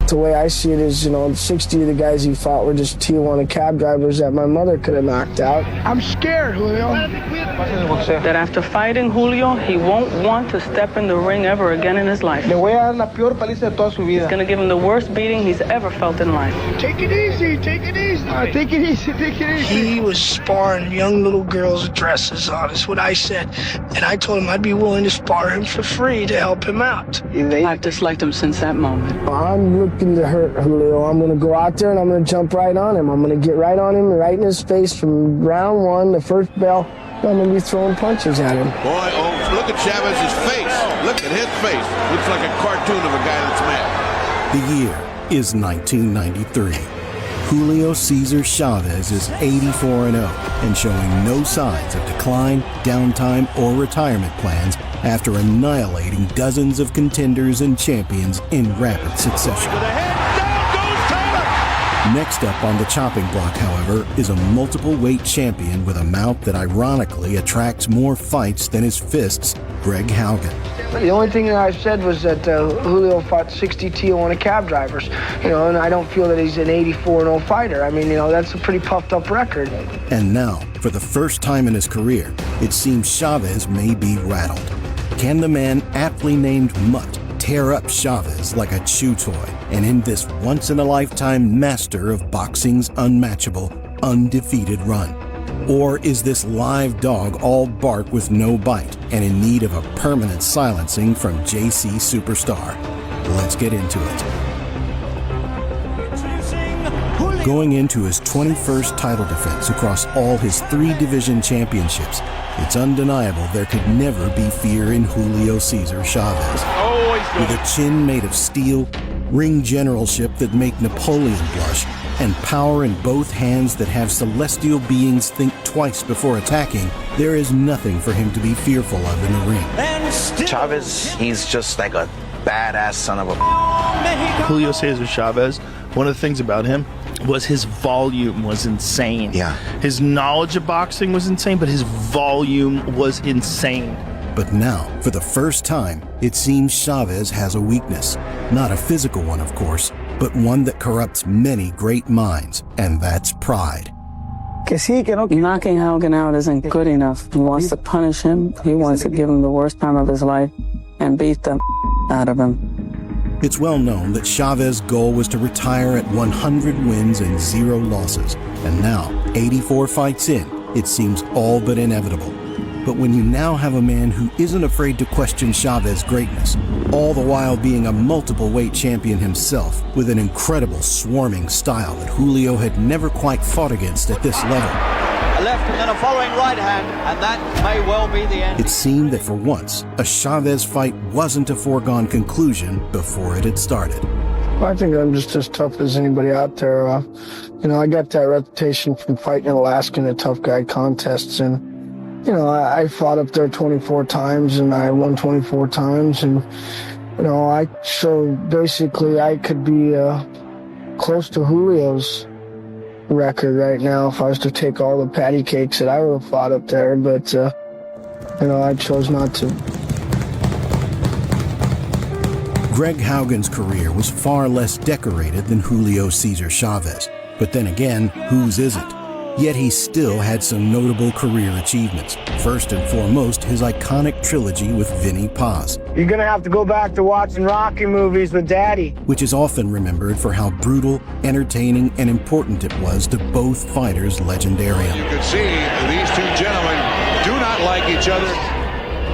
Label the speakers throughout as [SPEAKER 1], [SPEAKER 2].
[SPEAKER 1] The way I see it is, 60 of the guys he fought were just Tijuana cab drivers that my mother could have knocked out. I'm scared, Julio.
[SPEAKER 2] That after fighting Julio, he won't want to step in the ring ever again in his life.
[SPEAKER 3] Le voy a dar la peor paliza de toda su vida.
[SPEAKER 2] It's going to give him the worst beating he's ever felt in life.
[SPEAKER 1] Take it easy, take it easy.
[SPEAKER 3] Take it easy, take it easy.
[SPEAKER 1] He was sparring young little girls' dresses on, is what I said. And I told him I'd be willing to spar him for free to help him out.
[SPEAKER 2] I've disliked him since that moment.
[SPEAKER 1] I'm looking to hurt Julio. I'm going to go out there and I'm going to jump right on him. I'm going to get right on him, right in his face from round one, the first bell. I'm going to be throwing punches at him.
[SPEAKER 4] Boy, oh, look at Chavez's face. Look at his face. Looks like a cartoon of a guy that's mad.
[SPEAKER 5] The year is 1993. Julio Cesar Chavez is 84-0 and showing no signs of decline, downtime, or retirement plans after annihilating dozens of contenders and champions in rapid succession. Next up on the chopping block, however, is a multiple weight champion with a mouth that ironically attracts more fights than his fists, Greg Haugen.
[SPEAKER 1] The only thing that I said was that Julio fought 60 Tijuana cab drivers, and I don't feel that he's an 84-0 fighter. I mean, that's a pretty puffed up record.
[SPEAKER 5] And now, for the first time in his career, it seems Chavez may be rattled. Can the man aptly named Mutt tear up Chavez like a chew toy and end this once-in-a-lifetime master of boxing's unmatchable, undefeated run? Or is this live dog all bark with no bite and in need of a permanent silencing from JC Superstar? Let's get into it. Going into his 21st title defense across all his 3 division championships, it's undeniable there could never be fear in Julio Cesar Chavez. With a chin made of steel, ring generalship that make Napoleon blush, and power in both hands that have celestial beings think twice before attacking, there is nothing for him to be fearful of in the ring.
[SPEAKER 6] Chavez, he's just like a badass son of a...
[SPEAKER 7] Julio Cesar Chavez, one of the things about him was his volume was insane.
[SPEAKER 6] Yeah.
[SPEAKER 7] His knowledge of boxing was insane, but his volume was insane.
[SPEAKER 5] But now, for the first time, it seems Chavez has a weakness. Not a physical one, of course, but one that corrupts many great minds, and that's pride.
[SPEAKER 2] Knocking Haugen out isn't good enough. He wants to punish him. He wants to give him the worst time of his life and beat the out of him.
[SPEAKER 5] It's well known that Chavez's goal was to retire at 100 wins and 0 losses. And now, 84 fights in, it seems all but inevitable. But when you now have a man who isn't afraid to question Chavez's greatness, all the while being a multiple weight champion himself, with an incredible swarming style that Julio had never quite fought against at this level,
[SPEAKER 8] a left and then a following right hand, and that may well be the end.
[SPEAKER 5] It seemed that for once, a Chavez fight wasn't a foregone conclusion before it had started.
[SPEAKER 1] I think I'm just as tough as anybody out there. I got that reputation from fighting in Alaska in the tough guy contests, and I fought up there 24 times, and I won 24 times, and I showed basically I could be close to Julio's record right now if I was to take all the patty cakes that I would have fought up there, but I chose not to.
[SPEAKER 5] Greg Haugen's career was far less decorated than Julio Cesar Chavez, but then again, whose isn't? Yet he still had some notable career achievements. First and foremost, his iconic trilogy with Vinny Paz.
[SPEAKER 1] You're gonna have to go back to watching Rocky movies with Daddy.
[SPEAKER 5] Which is often remembered for how brutal, entertaining, and important it was to both fighters' legendarium.
[SPEAKER 4] You can see these 2 gentlemen do not like each other.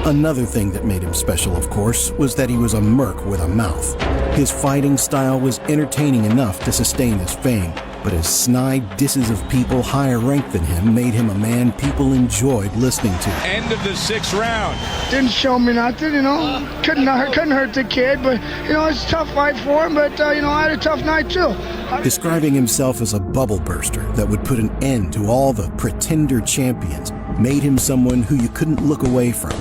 [SPEAKER 5] Another thing that made him special, of course, was that he was a merc with a mouth. His fighting style was entertaining enough to sustain his fame, but his snide disses of people higher ranked than him made him a man people enjoyed listening to.
[SPEAKER 4] End of the 6th round.
[SPEAKER 1] Didn't show me nothing, couldn't hurt the kid, but it's a tough fight for him, but I had a tough night too.
[SPEAKER 5] Describing himself as a bubble burster that would put an end to all the pretender champions made him someone who you couldn't look away from.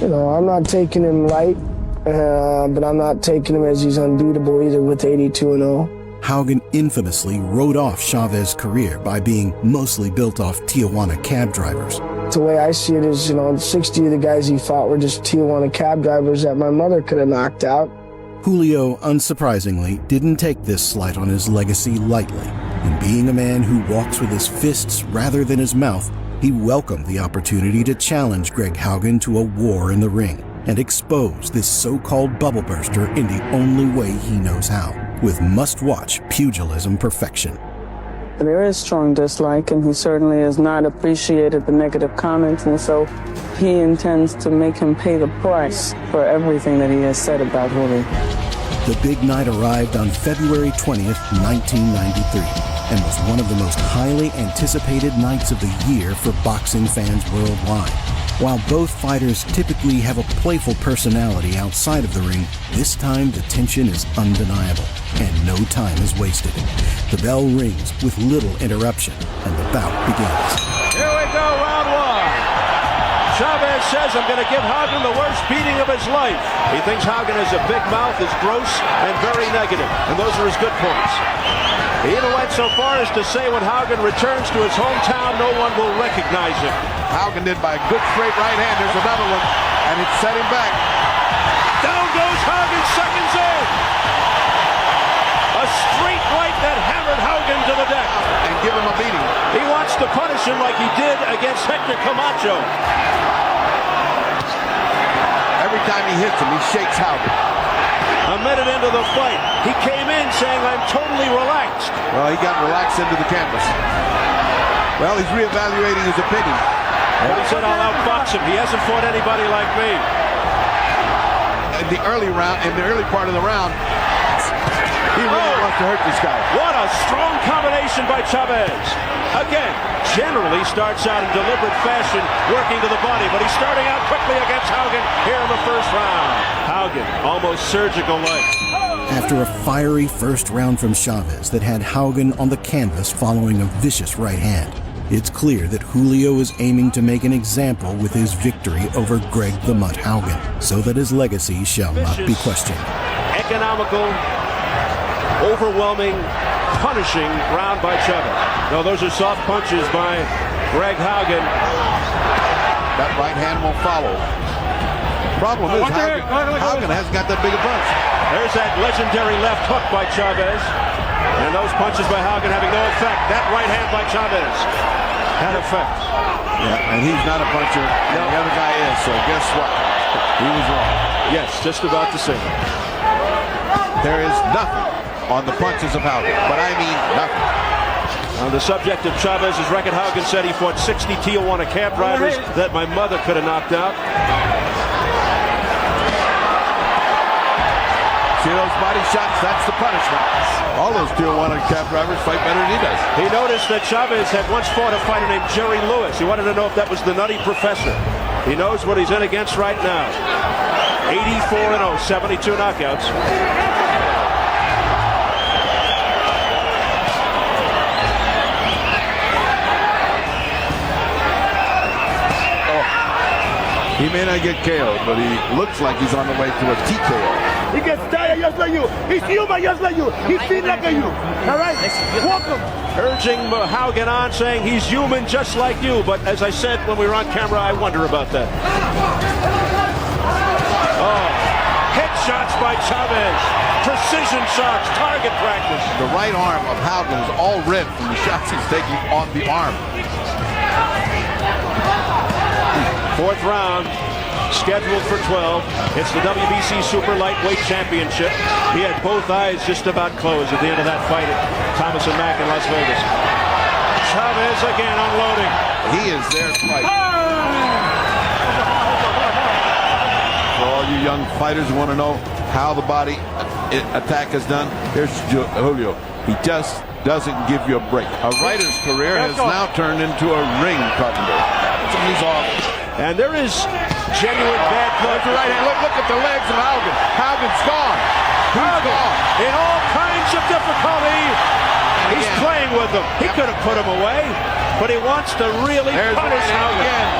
[SPEAKER 1] I'm not taking him light, but I'm not taking him as he's unbeatable either with 82-0.
[SPEAKER 5] Haugen infamously wrote off Chavez's career by being mostly built off Tijuana cab drivers.
[SPEAKER 1] The way I see it is, 60 of the guys he fought were just Tijuana cab drivers that my mother could have knocked out.
[SPEAKER 5] Julio, unsurprisingly, didn't take this slight on his legacy lightly. And being a man who walks with his fists rather than his mouth, he welcomed the opportunity to challenge Greg Haugen to a war in the ring and expose this so-called bubble burster in the only way he knows how, with must-watch pugilism perfection.
[SPEAKER 2] There is strong dislike, and he certainly has not appreciated the negative comments, and so he intends to make him pay the price for everything that he has said about Julio.
[SPEAKER 5] The big night arrived on February 20th, 1993, and was one of the most highly anticipated nights of the year for boxing fans worldwide. While both fighters typically have a playful personality outside of the ring, this time the tension is undeniable, and no time is wasted. The bell rings with little interruption, and the bout begins.
[SPEAKER 9] Here we go, round one. Chavez says, I'm going to give Haugen the worst beating of his life. He thinks Haugen has a big mouth, is gross, and very negative, and those are his good points. He even went so far as to say when Haugen returns to his hometown, no one will recognize him.
[SPEAKER 4] Haugen did by a good straight right hand. There's another one, and it set him back.
[SPEAKER 9] Down goes Haugen, seconds in. A straight right that hammered Haugen to the deck.
[SPEAKER 4] And give him a beating.
[SPEAKER 9] He wants to punish him like he did against Hector Camacho.
[SPEAKER 4] Every time he hits him, he shakes Haugen.
[SPEAKER 9] A minute into the fight, he came in saying, I'm totally relaxed.
[SPEAKER 4] Well, he got relaxed into the canvas. Well, he's reevaluating his opinion.
[SPEAKER 9] But he said, I'll outbox him. He hasn't fought anybody like me.
[SPEAKER 4] In the early part of the round, he really wants to hurt this guy.
[SPEAKER 9] What a strong combination by Chavez. Again, generally starts out in deliberate fashion, working to the body, but he's starting out quickly against Haugen here in the first round. Haugen, almost surgical-like.
[SPEAKER 5] After a fiery first round from Chavez that had Haugen on the canvas following a vicious right hand, it's clear that Julio is aiming to make an example with his victory over Greg the Mutt Haugen, so that his legacy shall not be questioned.
[SPEAKER 9] Economical, overwhelming, punishing round by Chavez. No, those are soft punches by Greg Haugen.
[SPEAKER 4] That right hand will follow. Problem is, Haugen hasn't got that big a punch.
[SPEAKER 9] There's that legendary left hook by Chavez. And those punches by Haugen having no effect. That right hand by Chavez had effect.
[SPEAKER 4] Yeah, and he's not a puncher, and the other guy is, so guess what? He was wrong.
[SPEAKER 9] Yes, just about to say that.
[SPEAKER 4] There is nothing on the punches of Haugen, but I mean nothing.
[SPEAKER 9] On the subject of Chavez's record, Haugen said he fought 60 Tijuana cab drivers that my mother could have knocked out.
[SPEAKER 4] See those body shots? That's the punishment. All those Tijuana cab drivers fight better than he does.
[SPEAKER 9] He noticed that Chavez had once fought a fighter named Jerry Lewis. He wanted to know if that was the Nutty Professor. He knows what he's in against right now. 84-0, 72 knockouts.
[SPEAKER 4] He may not get KO'd, but he looks like he's on the way to a TKO.
[SPEAKER 3] He gets tired just like you. He's human just like you. He's thin like you. All right? Welcome.
[SPEAKER 9] Urging Haugen on, saying he's human just like you. But as I said when we were on camera, I wonder about that. Oh, hit shots by Chavez. Precision shots, target practice.
[SPEAKER 4] The right arm of Haugen is all red from the shots he's taking on the arm.
[SPEAKER 9] Fourth round, scheduled for 12. It's the WBC Super Lightweight Championship. He had both eyes just about closed at the end of that fight at Thomas & Mack in Las Vegas. Chavez again unloading.
[SPEAKER 4] He is there to fight. For all you young fighters who want to know how the body attack is done, here's Julio. He just doesn't give you a break. A writer's career has now turned into a ring carpenter. So he's off.
[SPEAKER 9] And there is genuine bad blood.
[SPEAKER 4] Right hand. Look at the legs of Haugen. Haugen's gone. He's gone.
[SPEAKER 9] In all kinds of difficulty. He's playing with them. He could have put him away, but he wants to really punish Haugen.
[SPEAKER 4] Again.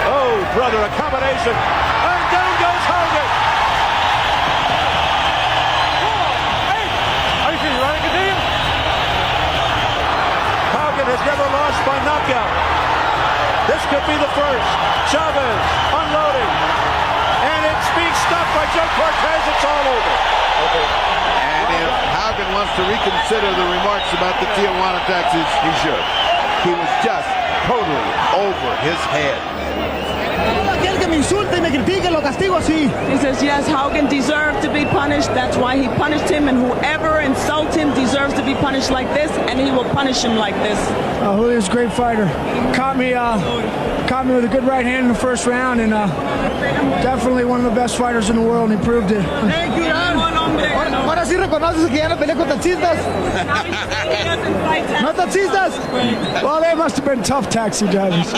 [SPEAKER 9] Oh, brother, a combination. And down goes Haugen. Haugen has never lost by knockout. This could be the first. Chavez unloading. And it's being stopped by Joe Cortez. It's all over.
[SPEAKER 4] And if Haugen wants to reconsider the remarks about the Tijuana taxes, he should. He was just totally over his head.
[SPEAKER 3] Aquel que me insulte y me critique, lo castigo así.
[SPEAKER 2] He says, yes, Haugen deserved to be punished. That's why he punished him, and whoever insults him deserves to be punished like this, and he will punish him like this.
[SPEAKER 1] Julio's a great fighter. Caught me with a good right hand in the first round, and definitely one of the best fighters in the world, and he proved it.
[SPEAKER 3] Thank you, Ahora sí reconoces que ya no peleé con taxistas. No taxistas.
[SPEAKER 1] Well, they must have been tough taxi drivers.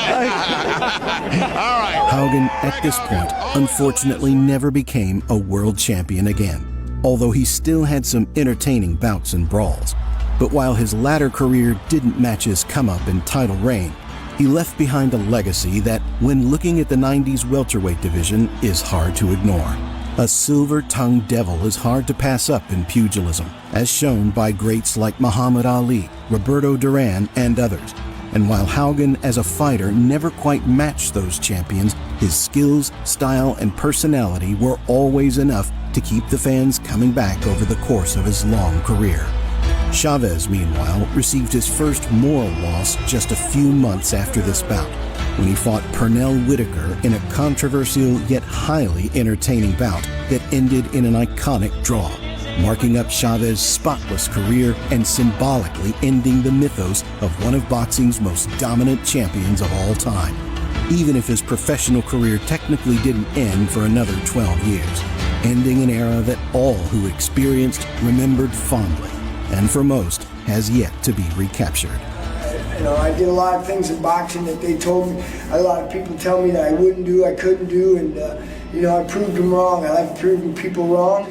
[SPEAKER 5] Haugen, at this point, unfortunately never became a world champion again, although he still had some entertaining bouts and brawls. But while his latter career didn't match his come-up in title reign, he left behind a legacy that, when looking at the 90s welterweight division, is hard to ignore. A silver-tongued devil is hard to pass up in pugilism, as shown by greats like Muhammad Ali, Roberto Duran, and others. And while Haugen as a fighter never quite matched those champions, his skills, style, and personality were always enough to keep the fans coming back over the course of his long career. Chavez, meanwhile, received his first moral loss just a few months after this bout, when he fought Pernell Whitaker in a controversial yet highly entertaining bout that ended in an iconic draw, marking up Chavez's spotless career and symbolically ending the mythos of one of boxing's most dominant champions of all time, even if his professional career technically didn't end for another 12 years, ending an era that all who experienced remembered fondly, and for most has yet to be recaptured.
[SPEAKER 1] You know, I did a lot of things in boxing that they told me, a lot of people tell me that I wouldn't do, I couldn't do, and you know, I proved them wrong. I like proving people wrong.